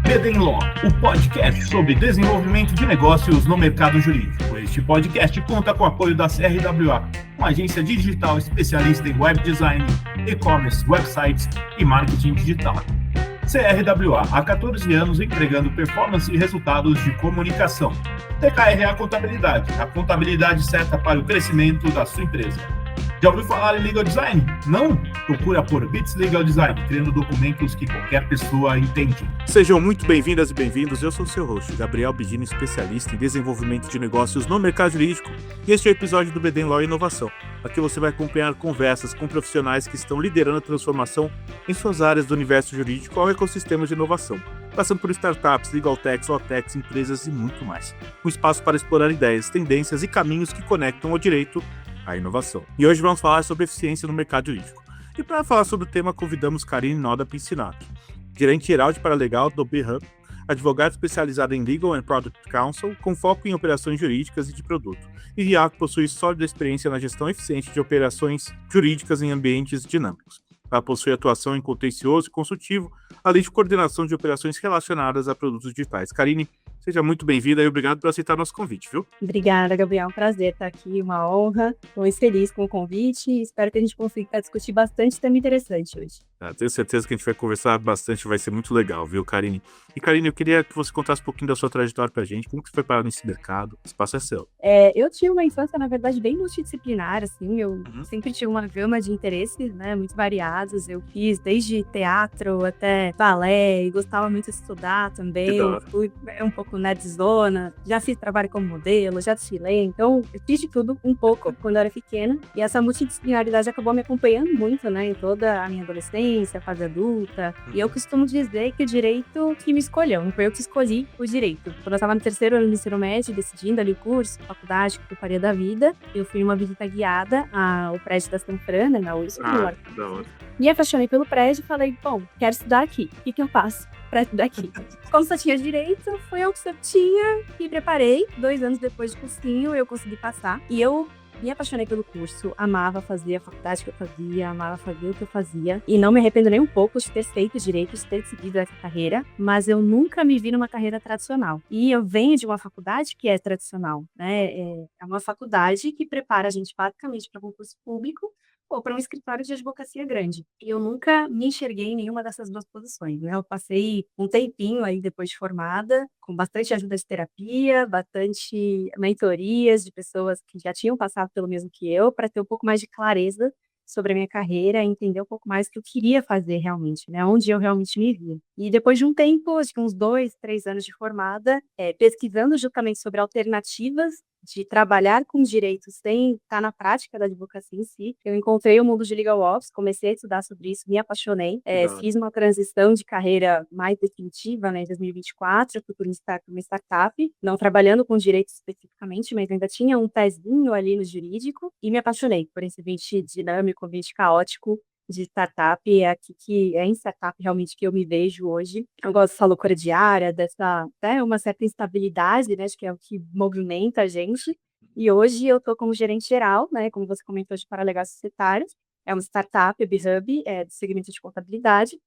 BD Law, o podcast sobre desenvolvimento de negócios no mercado jurídico. Este podcast conta com o apoio da CRWA, uma agência digital especialista em web design, e-commerce, websites e marketing digital. CRWA, há 14 anos entregando performance e resultados de comunicação. TKRA Contabilidade, a contabilidade certa para o crescimento da sua empresa. Já ouviu falar em Legal Design? Não? Procura por Bits Legal Design, criando documentos que qualquer pessoa entende. Sejam muito bem-vindas e bem-vindos. Eu sou o seu host, Gabriel Bidini, especialista em desenvolvimento de negócios no mercado jurídico, e este é o episódio do BD Law Inovação. Aqui você vai acompanhar conversas com profissionais que estão liderando a transformação em suas áreas do universo jurídico ao ecossistema de inovação, passando por startups, legal techs, law techs, empresas e muito mais. Um espaço para explorar ideias, tendências e caminhos que conectam o direito à inovação. E hoje vamos falar sobre eficiência no mercado jurídico. E para falar sobre o tema, convidamos Karine Noda Pincinato, gerente geral de Paralegal do BHub, advogada especializada em Legal and Product Counsel, com foco em operações jurídicas e de produto. E já possui sólida experiência na gestão eficiente de operações jurídicas em ambientes dinâmicos. Ela possui atuação em contencioso e consultivo, além de coordenação de operações relacionadas a produtos digitais. Karine, seja muito bem-vinda e obrigado por aceitar nosso convite, viu? Obrigada, Gabriel. Um prazer estar aqui, uma honra. Estou muito feliz com o convite e espero que a gente consiga discutir bastante tema interessante hoje. Tenho certeza que a gente vai conversar bastante, vai ser muito legal, viu, Karine? E, Karine, eu queria que você contasse um pouquinho da sua trajetória pra gente, como que você foi parar nesse mercado, o espaço é seu. Eu tive uma infância, na verdade, bem multidisciplinar, assim, eu sempre tive uma gama de interesses, né, muito variados. Eu fiz desde teatro até balé e gostava muito de estudar também. Fui um pouco nerdzona, já fiz trabalho como modelo, já desfilei, então eu fiz de tudo um pouco quando eu era pequena, e essa multidisciplinaridade acabou me acompanhando muito, né, em toda a minha adolescência, fase adulta, e eu costumo dizer que o direito que me escolheu, não foi eu que escolhi o direito. Quando eu estava no terceiro ano do ensino médio, decidindo ali o curso, faculdade, que eu faria da vida, eu fui uma visita guiada ao prédio da Sanfran, na USP, me apaixonei pelo prédio e falei, bom, quero estudar aqui, o que eu faço para estudar aqui? Como só tinha direito, foi a opção que tinha, me preparei, 2 anos depois de cursinho, eu consegui passar, e eu me apaixonei pelo curso, amava fazer a faculdade que eu fazia, amava fazer o que eu fazia, e não me arrependo nem um pouco de ter feito direito, de ter seguido essa carreira, mas eu nunca me vi numa carreira tradicional. E eu venho de uma faculdade que é tradicional, né? É uma faculdade que prepara a gente basicamente para concurso público ou para um escritório de advocacia grande. E eu nunca me enxerguei em nenhuma dessas duas posições, né? Eu passei um tempinho aí depois de formada, com bastante ajuda de terapia, bastante mentorias de pessoas que já tinham passado pelo mesmo que eu, para ter um pouco mais de clareza sobre a minha carreira, entender um pouco mais o que eu queria fazer realmente, né? Onde eu realmente me via. E depois de um tempo, acho que uns 2, 3 anos de formada, pesquisando justamente sobre alternativas de trabalhar com direito sem estar na prática da advocacia em si, eu encontrei o mundo de Legal Ops, comecei a estudar sobre isso, me apaixonei, fiz uma transição de carreira mais definitiva, né, em 2024, fui por uma startup, não trabalhando com direito especificamente, mas ainda tinha um pezinho ali no jurídico, e me apaixonei por esse ambiente dinâmico, ambiente caótico de startup. É aqui que é em startup realmente que eu me vejo hoje. Eu gosto dessa loucura diária, dessa até uma certa instabilidade, né, acho que é o que movimenta a gente. E hoje eu estou como gerente geral, né, como você comentou, de Paralegais Societários. É uma startup, a BHub, do segmento de contabilidade.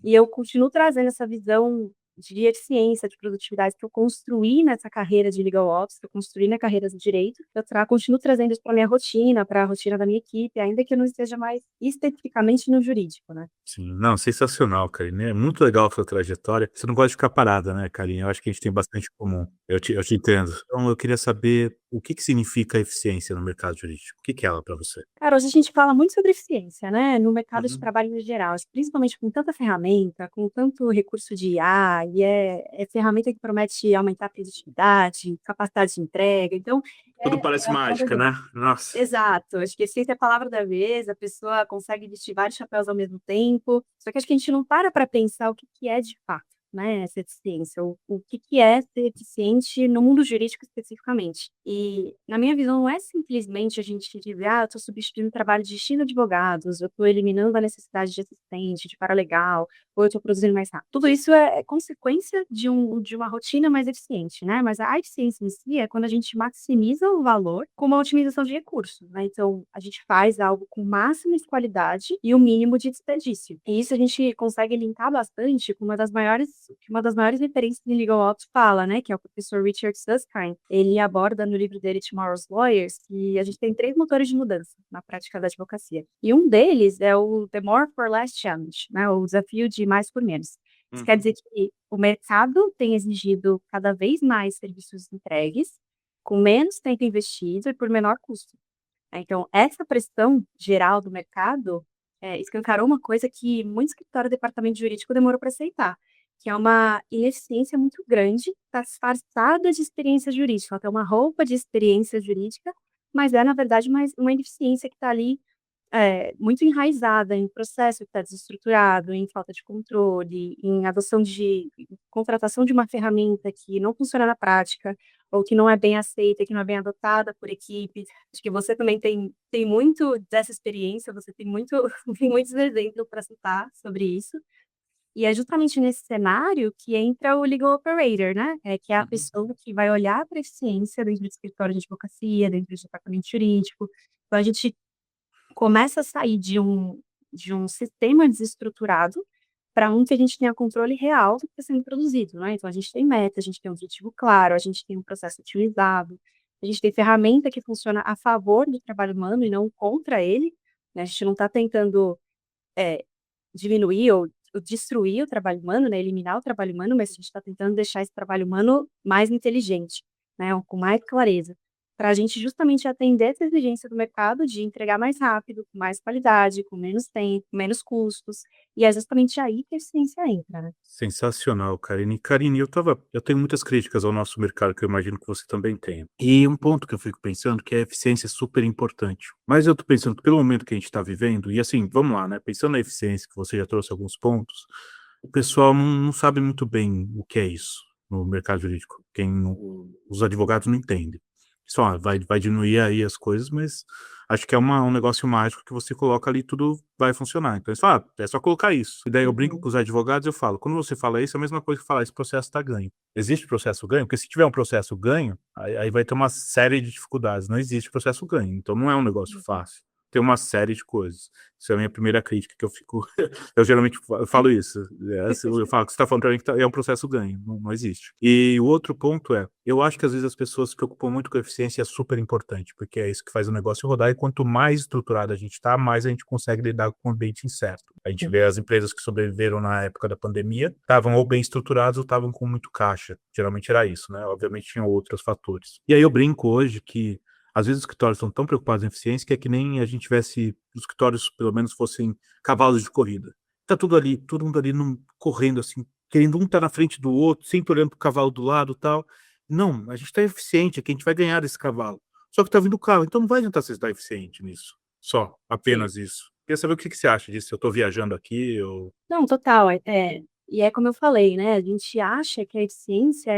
E eu continuo trazendo essa visão de eficiência, de produtividade que eu construí nessa carreira de Legal Ops, que eu construí na carreira do direito. Continuo trazendo isso para a minha rotina, para a rotina da minha equipe, ainda que eu não esteja mais especificamente no jurídico, né? Sim, não, sensacional, Karine. É muito legal a sua trajetória. Você não gosta de ficar parada, né, Karine? Eu acho que a gente tem bastante em comum. Eu te entendo. Então, eu queria saber o que significa eficiência no mercado jurídico. O que é ela para você? Cara, hoje a gente fala muito sobre eficiência, né, no mercado de Uhum. trabalho no geral, principalmente com tanta ferramenta, com tanto recurso de IA, e é ferramenta que promete aumentar a produtividade, capacidade de entrega, então Tudo parece é a palavra mágica, da né? Nossa. exato, acho que eficiência é a palavra da vez, a pessoa consegue vestir vários chapéus ao mesmo tempo, só que acho que a gente não para pensar o que que é de fato, né, essa eficiência, o que que é ser eficiente no mundo jurídico especificamente. E, na minha visão, não é simplesmente a gente dizer: "Ah, eu estou substituindo o trabalho de X advogados, eu estou eliminando a necessidade de assistente, de paralegal, ou eu estou produzindo mais rápido". Tudo isso é consequência de uma rotina mais eficiente, né, mas a eficiência em si é quando a gente maximiza o valor com uma otimização de recursos, né, então a gente faz algo com máxima de qualidade e o mínimo de desperdício. E isso a gente consegue linkar bastante com uma das maiores que uma das maiores referências em Legal Ops fala, né, que é o professor Richard Susskind. Ele aborda no livro dele Tomorrow's Lawyers que a gente tem 3 motores de mudança na prática da advocacia. E um deles é o The More for Less Challenge, né, o desafio de mais por menos. Isso quer dizer que o mercado tem exigido cada vez mais serviços entregues, com menos tempo investido e por menor custo. Então, essa pressão geral do mercado escancarou uma coisa que muito escritório e departamento jurídico demorou para aceitar, que é uma ineficiência muito grande, disfarçada de experiência jurídica. Ela tem uma roupa de experiência jurídica, mas é, na verdade, uma ineficiência que está ali muito enraizada em processo que está desestruturado, em falta de controle, em adoção de contratação de uma ferramenta que não funciona na prática, ou que não é bem aceita, que não é bem adotada por equipe. Acho que você também tem muito dessa experiência, você tem tem muitos exemplos para citar sobre isso. E é justamente nesse cenário que entra o legal operator, né? Que é a pessoa que vai olhar para a eficiência dentro do escritório de advocacia, dentro do departamento jurídico. Então, a gente começa a sair de um sistema desestruturado para um que a gente tenha controle real do que está sendo produzido, né? Então, a gente tem meta, a gente tem um objetivo claro, a gente tem um processo otimizado, a gente tem ferramenta que funciona a favor do trabalho humano e não contra ele, né? A gente não está tentando diminuir ou destruir o trabalho humano, né? Eliminar o trabalho humano, mas a gente está tentando deixar esse trabalho humano mais inteligente, né? Com mais clareza, para a gente justamente atender essa exigência do mercado de entregar mais rápido, com mais qualidade, com menos tempo, menos custos. E é justamente aí que a eficiência entra, né? Sensacional, Karine. Karine, eu tenho muitas críticas ao nosso mercado, que eu imagino que você também tenha. E um ponto que eu fico pensando que a eficiência é super importante. Mas eu tô pensando que pelo momento que a gente está vivendo, e assim, vamos lá, né? Pensando na eficiência, que você já trouxe alguns pontos, o pessoal não sabe muito bem o que é isso no mercado jurídico. Os advogados não entendem. Só vai diminuir aí as coisas, mas acho que é um negócio mágico que você coloca ali, tudo vai funcionar. Então, eles falam, é só colocar isso. E daí eu brinco com os advogados, eu falo, quando você fala isso, é a mesma coisa que falar, esse processo está ganho. Existe processo ganho? Porque se tiver um processo ganho, aí vai ter uma série de dificuldades. Não existe processo ganho, então não é um negócio fácil. Tem uma série de coisas. Isso é a minha primeira crítica, que eu fico... Eu geralmente falo isso. Eu falo que você está falando para mim que é um processo ganho. Não existe. E o outro ponto eu acho que às vezes as pessoas se preocupam muito com a eficiência, é super importante, porque é isso que faz o negócio rodar, e quanto mais estruturado a gente está, mais a gente consegue lidar com o ambiente incerto. A gente vê as empresas que sobreviveram na época da pandemia, estavam ou bem estruturadas ou estavam com muito caixa. Geralmente era isso, né? Obviamente tinha outros fatores. E aí eu brinco hoje que às vezes os escritórios estão tão preocupados em eficiência que é que nem a gente tivesse, os escritórios pelo menos fossem cavalos de corrida. Tá tudo ali, todo mundo ali correndo assim, querendo um estar na frente do outro, sempre olhando pro cavalo do lado e tal. Não, a gente está eficiente aqui, a gente vai ganhar desse cavalo. Só que tá vindo o carro, então não vai adiantar você estar eficiente nisso. Só, apenas isso. Queria saber o que você acha disso, se eu tô viajando aqui ou... Não, total. E é como eu falei, né? A gente acha que a eficiência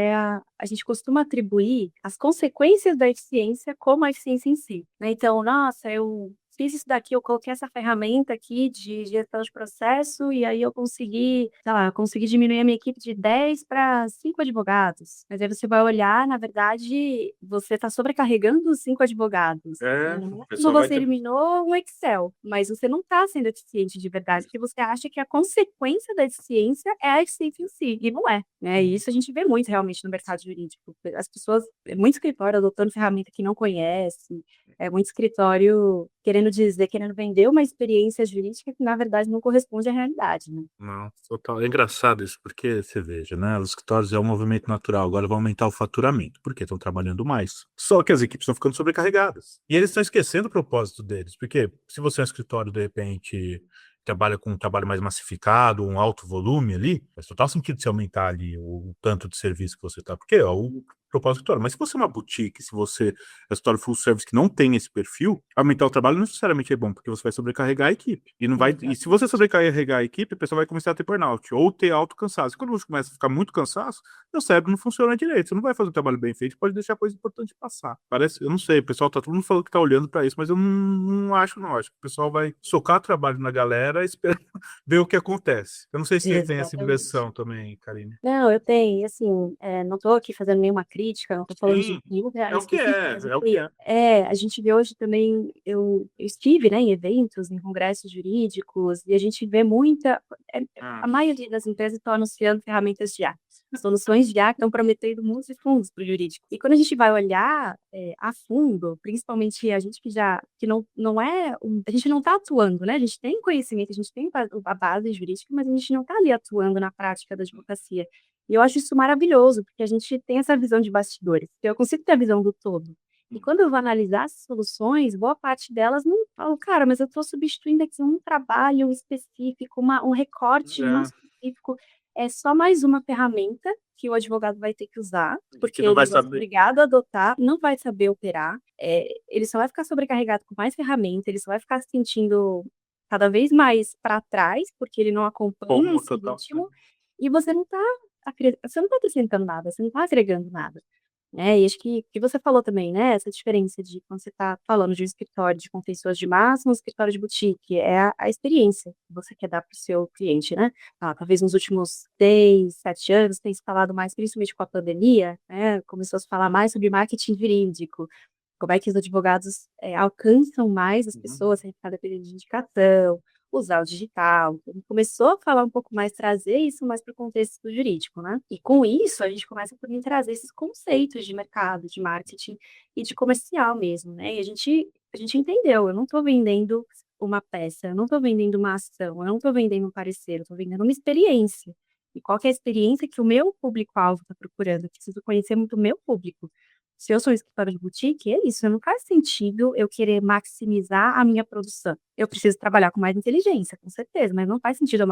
a gente costuma atribuir as consequências da eficiência como a eficiência em si, né? Então, nossa, eu fiz isso daqui, eu coloquei essa ferramenta aqui de gestão de processo e aí eu consegui, sei lá, eu consegui diminuir a minha equipe de 10 para 5 advogados. Mas aí você vai olhar, na verdade, você está sobrecarregando os 5 advogados, né? o Não é quando pessoal vai você ter... eliminou um Excel, mas você não está sendo eficiente de verdade, porque você acha que a consequência da eficiência é a eficiência em si, e não é, né? E isso a gente vê muito realmente no mercado jurídico. As pessoas, muito escritório adotando ferramenta que não conhece, muito escritório querendo vender uma experiência jurídica que, na verdade, não corresponde à realidade, né? Não, total. É engraçado isso, porque você veja, né? Os escritórios é um movimento natural, agora vão aumentar o faturamento, porque estão trabalhando mais. Só que as equipes estão ficando sobrecarregadas. E eles estão esquecendo o propósito deles, porque se você é um escritório, de repente, trabalha com um trabalho mais massificado, um alto volume ali, faz total sentido você aumentar ali o tanto de serviço que você está, porque ó, o propósito do escritório. Mas se você é uma boutique, se você é um escritório full service que não tem esse perfil, aumentar o trabalho não necessariamente é bom, porque você vai sobrecarregar a equipe. E não vai, e se você sobrecarregar a equipe, a pessoa vai começar a ter burnout ou ter alto cansaço. E quando você começa a ficar muito cansaço, seu cérebro não funciona direito. Você não vai fazer um trabalho bem feito, pode deixar coisa importante passar. Parece, eu não sei, o pessoal tá todo mundo falando que tá olhando para isso, mas eu não acho, não. Acho que o pessoal vai socar trabalho na galera e esperar ver o que acontece. Eu não sei se você tem essa Exatamente. impressão também, Karine. Não, eu tenho, assim, não estou aqui fazendo nenhuma crítica, não tô falando de Sim, nenhum é real o que específico, é, mas é o que é. a gente vê hoje também, eu estive, né, em eventos, em congressos jurídicos, e a gente vê muita, é, a Ah, maioria das empresas estão anunciando ferramentas de IA, soluções de IA que estão prometendo mundos e fundos para o jurídico. E quando a gente vai olhar a fundo, principalmente a gente que não é, a gente não está atuando, né? A gente tem conhecimento, a gente tem a base jurídica, mas a gente não está ali atuando na prática da advocacia. E eu acho isso maravilhoso, porque a gente tem essa visão de bastidores. Eu consigo ter a visão do todo. E quando eu vou analisar as soluções, boa parte delas não falo, cara, mas eu estou substituindo aqui um trabalho específico, um recorte muito é, específico. É só mais uma ferramenta que o advogado vai ter que usar, que porque não vai ele vai ser saber. obrigado a adotar, não vai saber operar, ele só vai ficar sobrecarregado com mais ferramenta, ele só vai ficar se sentindo cada vez mais para trás, porque ele não acompanha Como esse total. ritmo, e você não tá acrescentando nada, você não está agregando nada. E acho que você falou também, né? Essa diferença de quando você está falando de um escritório de contencioso de massa, um escritório de boutique, é a experiência que você quer dar para o seu cliente, né? Talvez nos últimos 6, 7 anos tenha se falado mais, principalmente com a pandemia, né? Começou a se falar mais sobre marketing jurídico, como é que os advogados alcançam mais as Uhum. pessoas sem ficar dependendo de indicação, usar o digital. Então, começou a falar um pouco mais, trazer isso mais para o contexto jurídico, né? E com isso, a gente começa a também trazer esses conceitos de mercado, de marketing e de comercial mesmo, né? E a gente entendeu, eu não estou vendendo uma peça, eu não estou vendendo uma ação, eu não estou vendendo um parecer, eu estou vendendo uma experiência. E qual que é a experiência que o meu público-alvo está procurando? Eu preciso conhecer muito o meu público. Se eu sou um escritório de boutique, é isso, não faz sentido eu querer maximizar a minha produção. Eu preciso trabalhar com mais inteligência, com certeza, mas não faz sentido eu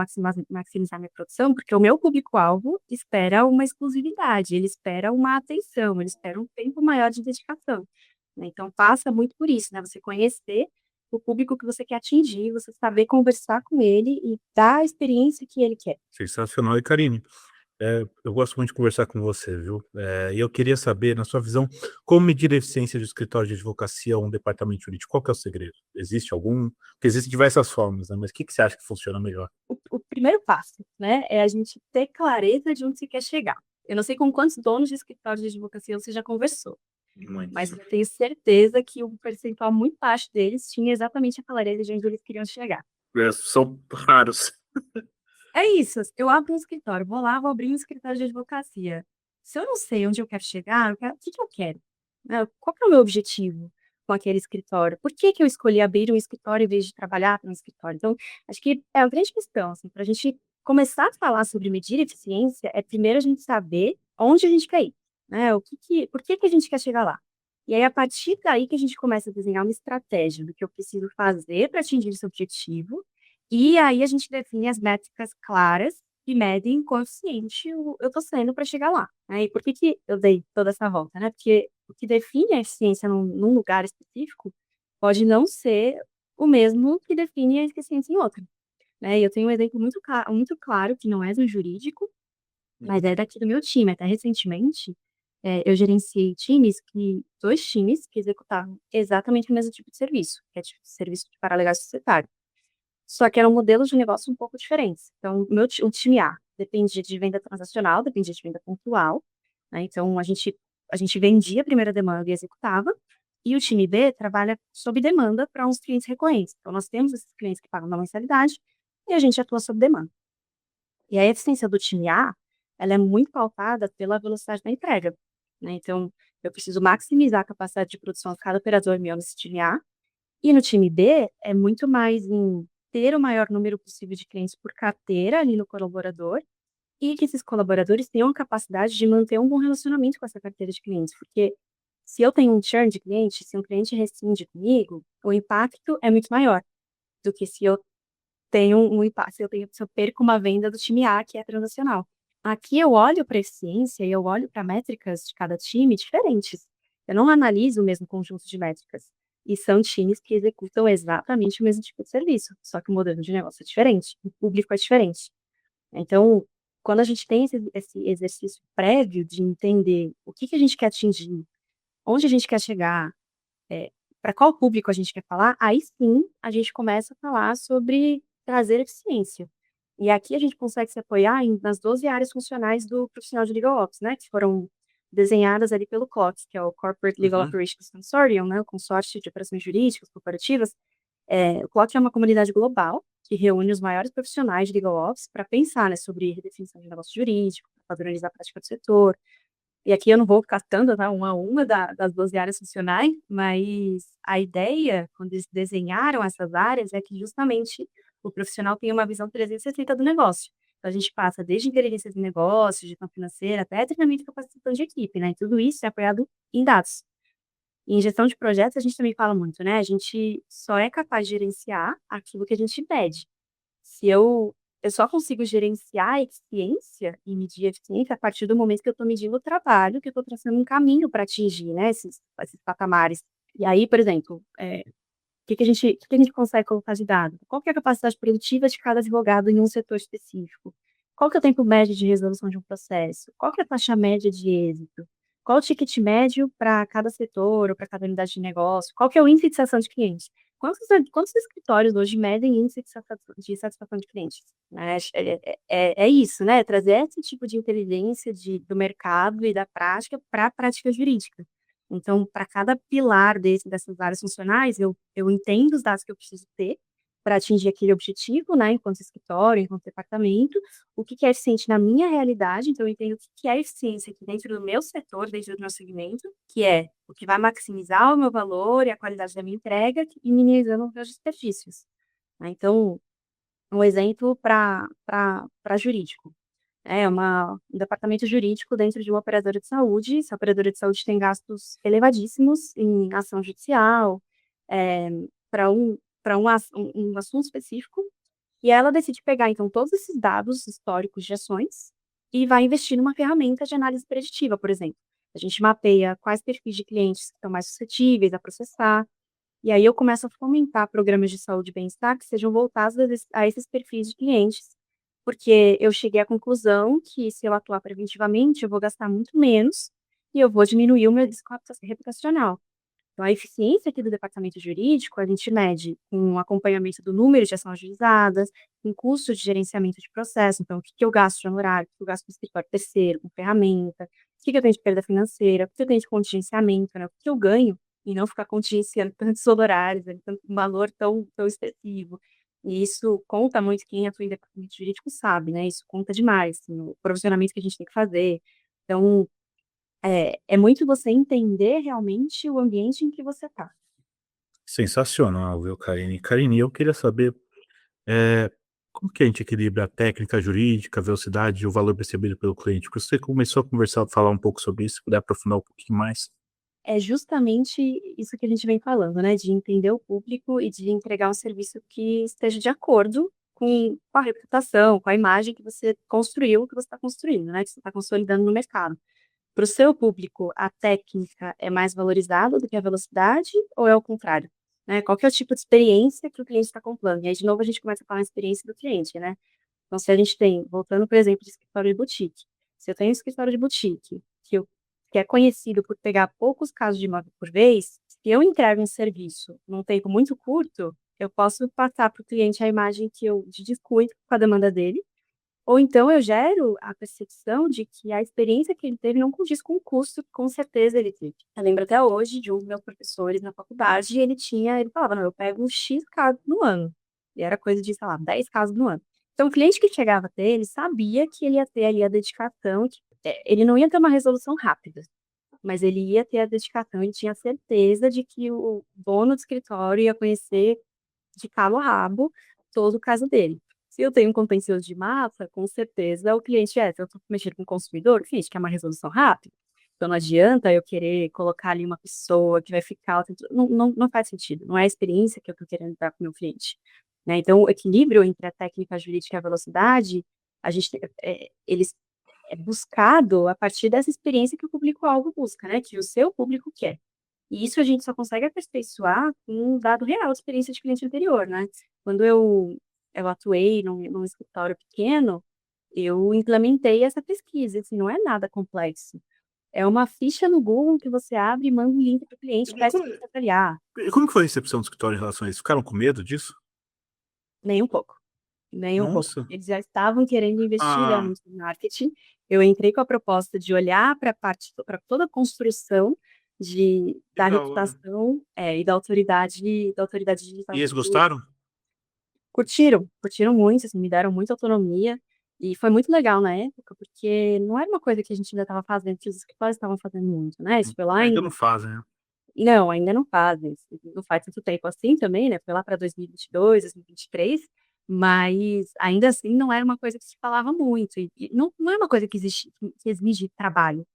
maximizar minha produção, porque o meu público-alvo espera uma exclusividade, ele espera uma atenção, ele espera um tempo maior de dedicação, né? Então, passa muito por isso, né? Você conhecer o público que você quer atingir, você saber conversar com ele e dar a experiência que ele quer. Sensacional. E Karine, eu gosto muito de conversar com você, viu? E eu queria saber, na sua visão, como medir a eficiência de escritório de advocacia ou um departamento jurídico? Qual que é o segredo? Existe algum? Porque existem diversas formas, né? Mas o que que você acha que funciona melhor? O primeiro passo, né, é a gente ter clareza de onde se quer chegar. Eu não sei com quantos donos de escritório de advocacia você já conversou, mas Muitos. eu tenho certeza que um percentual muito baixo deles tinha exatamente a clareza de onde eles queriam chegar. São raros. É isso, eu abro um escritório, vou lá, vou abrir um escritório de advocacia. Se eu não sei onde eu quero chegar, o que que eu quero? Né, qual que é o meu objetivo com aquele escritório? Por que que eu escolhi abrir um escritório em vez de trabalhar para um escritório? Então, acho que é uma grande questão, assim, para a gente começar a falar sobre medir eficiência, é primeiro a gente saber onde a gente quer ir, né? Por que que a gente quer chegar lá? E aí, a partir daí que a gente começa a desenhar uma estratégia do que eu preciso fazer para atingir esse objetivo, e aí a gente define as métricas claras que medem quão eficiente eu estou sendo para chegar lá, né. E por que que eu dei toda essa volta, né, porque o que define a eficiência num lugar específico pode não ser o mesmo que define a eficiência em outro, né. E eu tenho um exemplo muito claro, que não é do jurídico, mas é daqui do meu time. Até recentemente, eu gerenciei 2 times que executavam exatamente o mesmo tipo de serviço, que é tipo serviço de paralegal societário. Só que eram modelos de negócio um pouco diferentes. Então, o time A dependia de venda transacional, dependia de venda pontual, né, então a gente vendia a primeira demanda e executava, e o time B trabalha sob demanda para uns clientes recorrentes. Então nós temos esses clientes que pagam na mensalidade, e a gente atua sob demanda. E a eficiência do time A, ela é muito pautada pela velocidade da entrega, né, então eu preciso maximizar a capacidade de produção de cada operador meu nesse time A, e no time B, é muito mais em ter o maior número possível de clientes por carteira ali no colaborador, e que esses colaboradores tenham a capacidade de manter um bom relacionamento com essa carteira de clientes, porque se eu tenho um churn de cliente, se um cliente rescinde comigo, o impacto é muito maior do que se eu tenho um impacto, se eu perco uma venda do time A, que é transacional. Aqui eu olho para a eficiência e eu olho para métricas de cada time diferentes. Eu não analiso o mesmo conjunto de métricas. E são times que executam exatamente o mesmo tipo de serviço, só que o modelo de negócio é diferente, o público é diferente. Então, quando a gente tem esse exercício prévio de entender o que que a gente quer atingir, onde a gente quer chegar, para qual público a gente quer falar, aí sim a gente começa a falar sobre trazer eficiência. E aqui a gente consegue se apoiar nas 12 áreas funcionais do profissional de legal ops, né, que foram desenhadas ali pelo CLOC, que é o Corporate Legal Uhum. Operations Consortium, né, o consórcio de operações jurídicas corporativas. O CLOC é uma comunidade global que reúne os maiores profissionais de legal ops para pensar, né, sobre redefinição de negócio jurídico, padronizar a prática do setor. E aqui eu não vou ficar citando, tá, uma a uma das 12 áreas funcionais, mas a ideia, quando eles desenharam essas áreas, é que justamente o profissional tenha uma visão 360 do negócio. Então, a gente passa desde inteligência de negócio, gestão financeira, até treinamento e capacitação de equipe, né? E tudo isso é apoiado em dados. E em gestão de projetos, a gente também fala muito, né? A gente só é capaz de gerenciar aquilo que a gente pede. Se eu só consigo gerenciar a eficiência e medir a eficiência a partir do momento que eu estou medindo o trabalho, que eu estou traçando um caminho para atingir, né, esses patamares. E aí, por exemplo, o que a gente consegue colocar de dado? Qual que é a capacidade produtiva de cada advogado em um setor específico? Qual que é o tempo médio de resolução de um processo? Qual que é a taxa média de êxito? Qual o ticket médio para cada setor ou para cada unidade de negócio? Qual que é o índice de satisfação de clientes? Quantos escritórios hoje medem índice de satisfação de clientes? Né? É isso, né? Trazer esse tipo de inteligência do mercado e da prática para a prática jurídica. Então, para cada pilar dessas áreas funcionais, eu entendo os dados que eu preciso ter para atingir aquele objetivo, né, enquanto escritório, enquanto departamento, o que que é eficiente na minha realidade, então eu entendo o que que é eficiência aqui dentro do meu setor, dentro do meu segmento, que é o que vai maximizar o meu valor e a qualidade da minha entrega e minimizando os meus desperdícios. Né? Então, um exemplo para jurídico. Um departamento jurídico dentro de uma operadora de saúde. Essa operadora de saúde tem gastos elevadíssimos em ação judicial, para um assunto específico, e ela decide pegar, então, todos esses dados históricos de ações e vai investir numa ferramenta de análise preditiva, por exemplo. A gente mapeia quais perfis de clientes que estão mais suscetíveis a processar, e aí eu começo a fomentar programas de saúde e bem-estar que sejam voltados a esses perfis de clientes, porque eu cheguei à conclusão que se eu atuar preventivamente, eu vou gastar muito menos e eu vou diminuir o meu risco reputacional. Então, a eficiência aqui do departamento jurídico, a gente mede com o acompanhamento do número de ações ajuizadas, com custo de gerenciamento de processo, então, o que que eu gasto de honorário, o que eu gasto com escritório terceiro, com ferramenta, o que que eu tenho de perda financeira, o que eu tenho de contingenciamento, né, o que que eu ganho e não ficar contingenciando tantos honorários, né, tanto um valor tão expressivo. E isso conta muito, quem atua em departamento jurídico sabe, né, isso conta demais, assim, no provisionamento que a gente tem que fazer. Então, é muito você entender realmente o ambiente em que você está. Sensacional, viu, Karine? Karine, eu queria saber, como que a gente equilibra a técnica jurídica, a velocidade e o valor percebido pelo cliente? Porque você começou a conversar, falar um pouco sobre isso, se puder aprofundar um pouquinho mais. É justamente isso que a gente vem falando, né, de entender o público e de entregar um serviço que esteja de acordo com a reputação, com a imagem que você construiu, que você está construindo, né, que você está consolidando no mercado. Para o seu público, a técnica é mais valorizada do que a velocidade ou é o contrário? Né, qual que é o tipo de experiência que o cliente está comprando? E aí, de novo, a gente começa a falar a experiência do cliente, né? Então, se a gente tem, voltando por exemplo de escritório de boutique, se eu tenho um escritório de boutique que é conhecido por pegar poucos casos de imóvel por vez, se eu entrego um serviço num tempo muito curto, eu posso passar para o cliente a imagem de descuido com a demanda dele, ou então eu gero a percepção de que a experiência que ele teve não condiz com o custo que com certeza ele teve. Eu lembro até hoje de um dos meus professores na faculdade, ele falava, não, eu pego um X casos no ano. E era coisa de, sei lá, 10 casos no ano. Então, o cliente que chegava até ele sabia que ele ia ter ali a dedicação, ele não ia ter uma resolução rápida, mas ele ia ter a dedicação, ele tinha certeza de que o dono do escritório ia conhecer de cabo a rabo todo o caso dele. Se eu tenho um contencioso de massa, com certeza o cliente se eu estou mexendo com o consumidor, o cliente quer uma resolução rápida. Então não adianta eu querer colocar ali uma pessoa que vai ficar. Não faz sentido, não é a experiência que eu estou querendo dar com o meu cliente. Né? Então, o equilíbrio entre a técnica jurídica e a velocidade, eles é buscado a partir dessa experiência que o público-alvo busca, né? Que o seu público quer. E isso a gente só consegue aperfeiçoar com um dado real de experiência de cliente anterior, né? Quando eu atuei num escritório pequeno, eu implementei essa pesquisa, assim, não é nada complexo. É uma ficha no Google que você abre e manda um link para o cliente, E peça como, para avaliar, e como que foi a recepção do escritório em relação a isso? Ficaram com medo disso? nem um pouco. Nem um pouco. Nossa, Eles já estavam querendo investir ah, realmente em marketing. Eu entrei com a proposta de olhar para toda a construção que da da hora. reputação, e da autoridade digital E eles do. gostaram? Curtiram muito, assim, me deram muita autonomia, e foi muito legal na época, porque não era uma coisa que a gente ainda estava fazendo, que os escritórios estavam fazendo muito, né, isso foi lá Ainda não em. fazem, né? Não, ainda não fazem, assim, não faz tanto tempo assim também, né, foi lá para 2022, 2023, mas ainda assim não era uma coisa que se falava muito, e não é uma coisa que exige trabalho,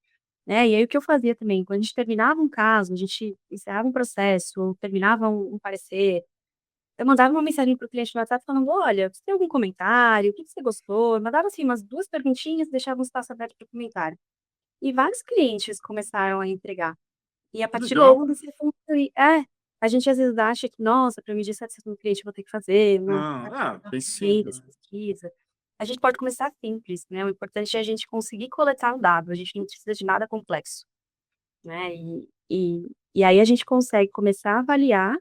né. E aí o que eu fazia também, quando a gente terminava um caso, a gente encerrava um processo ou terminava um parecer, eu mandava uma mensagem para o cliente no WhatsApp falando: "Olha, você tem algum comentário? O que que você gostou?". Eu mandava, assim, umas 2 perguntinhas, deixava um espaço aberto para comentário. E vários clientes começaram a entregar. E a Que partir daí eu legal. comecei a construir a gente às vezes acha que: "Nossa, para medir satisfação do cliente eu vou ter que fazer uma Não, bem corrida simples, de né? pesquisa". A gente pode começar simples, né, o importante é a gente conseguir coletar um dado, a gente não precisa de nada complexo, né. E aí a gente consegue começar a avaliar,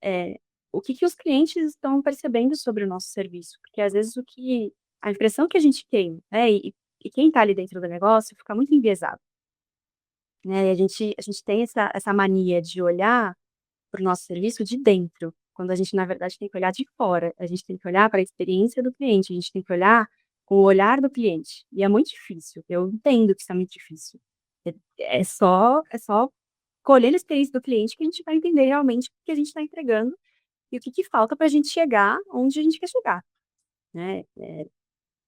eh, o que que os clientes estão percebendo sobre o nosso serviço, porque às vezes a impressão que a gente tem, né, e quem está ali dentro do negócio fica muito enviesado, né, e a gente tem essa mania de olhar para o nosso serviço de dentro, quando a gente na verdade tem que olhar de fora, a gente tem que olhar para a experiência do cliente, a gente tem que olhar com o olhar do cliente, e é muito difícil, eu entendo que isso é muito difícil. É só colher a experiência do cliente que a gente vai entender realmente o que a gente está entregando e o que que falta para a gente chegar onde a gente quer chegar, né.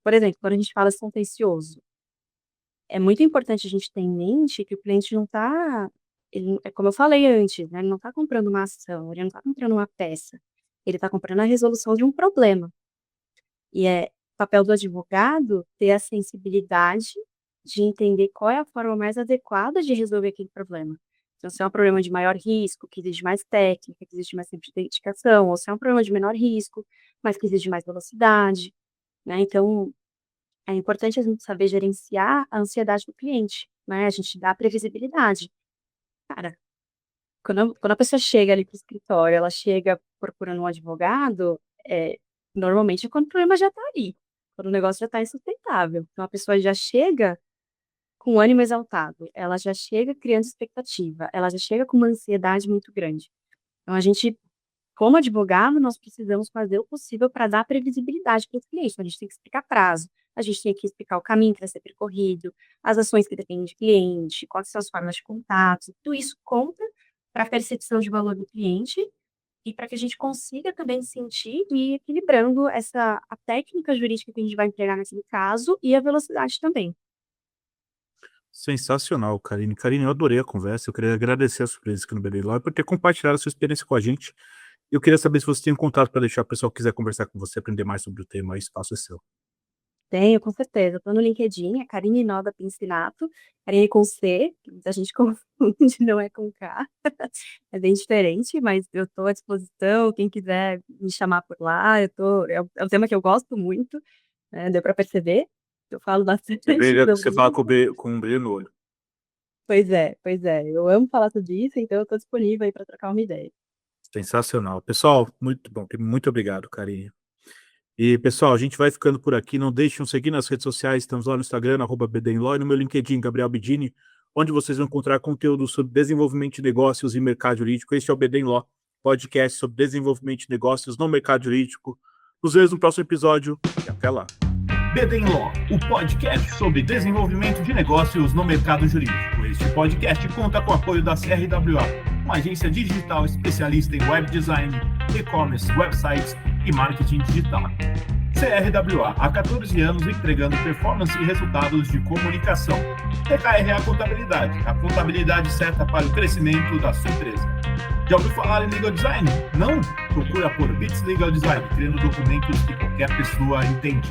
Por exemplo, quando a gente fala contencioso, é muito importante a gente ter em mente que o cliente não está, é como eu falei antes, né, ele não está comprando uma ação, ele não está comprando uma peça, ele está comprando a resolução de um problema. E é papel do advogado ter a sensibilidade de entender qual é a forma mais adequada de resolver aquele problema. Então, se é um problema de maior risco, que exige mais técnica, que exige mais tempo de dedicação, ou se é um problema de menor risco, mas que exige mais velocidade, né. Então, é importante a gente saber gerenciar a ansiedade do cliente, né, a gente dá previsibilidade. Cara, quando a pessoa chega ali para o escritório, ela chega procurando um advogado, normalmente é quando o problema já está ali, quando o negócio já está insustentável. Então a pessoa já chega com o ânimo exaltado, ela já chega criando expectativa, ela já chega com uma ansiedade muito grande. Então a gente, como advogado, nós precisamos fazer o possível para dar previsibilidade para o cliente, então a gente tem que explicar prazo, a gente tem que explicar o caminho que vai ser percorrido, as ações que dependem de cliente, quais são as formas de contato, tudo isso conta para a percepção de valor do cliente e para que a gente consiga também sentir e ir equilibrando a técnica jurídica que a gente vai empregar naquele caso e a velocidade também. Sensacional, Karine. Karine, eu adorei a conversa. Eu queria agradecer a surpresa aqui no BD Law por ter compartilhado a sua experiência com a gente. Eu queria saber se você tem um contato para deixar o pessoal que quiser conversar com você, aprender mais sobre o tema. O espaço é seu. Tenho, com certeza. Estou no LinkedIn, é Karine Noda Pincinato, Karine com C, que muita gente confunde, não é com K. É bem diferente, mas eu estou à disposição, quem quiser me chamar por lá, é um tema que eu gosto muito, né, deu para perceber, eu falo bastante Você vê que você sobre fala isso. com um brilho no olho. Pois é, eu amo falar sobre isso, então eu estou disponível aí para trocar uma ideia. Sensacional. Pessoal, muito bom. Muito obrigado, Karine. E, pessoal, a gente vai ficando por aqui. Não deixem de seguir nas redes sociais. Estamos lá no Instagram, @BDenLaw, e no meu LinkedIn, Gabriel Bidini, onde vocês vão encontrar conteúdo sobre desenvolvimento de negócios e mercado jurídico. Este é o BD Law, podcast sobre desenvolvimento de negócios no mercado jurídico. Nos vemos no próximo episódio e até lá. BD Law, o podcast sobre desenvolvimento de negócios no mercado jurídico. Este podcast conta com o apoio da CRWA, uma agência digital especialista em web design, e-commerce, websites e marketing digital. CRWA, há 14 anos entregando performance e resultados de comunicação. TKRA Contabilidade, a contabilidade certa para o crescimento da sua empresa. Já ouviu falar em Legal Design? Não? Procura por Bits Legal Design, criando documentos que qualquer pessoa entende.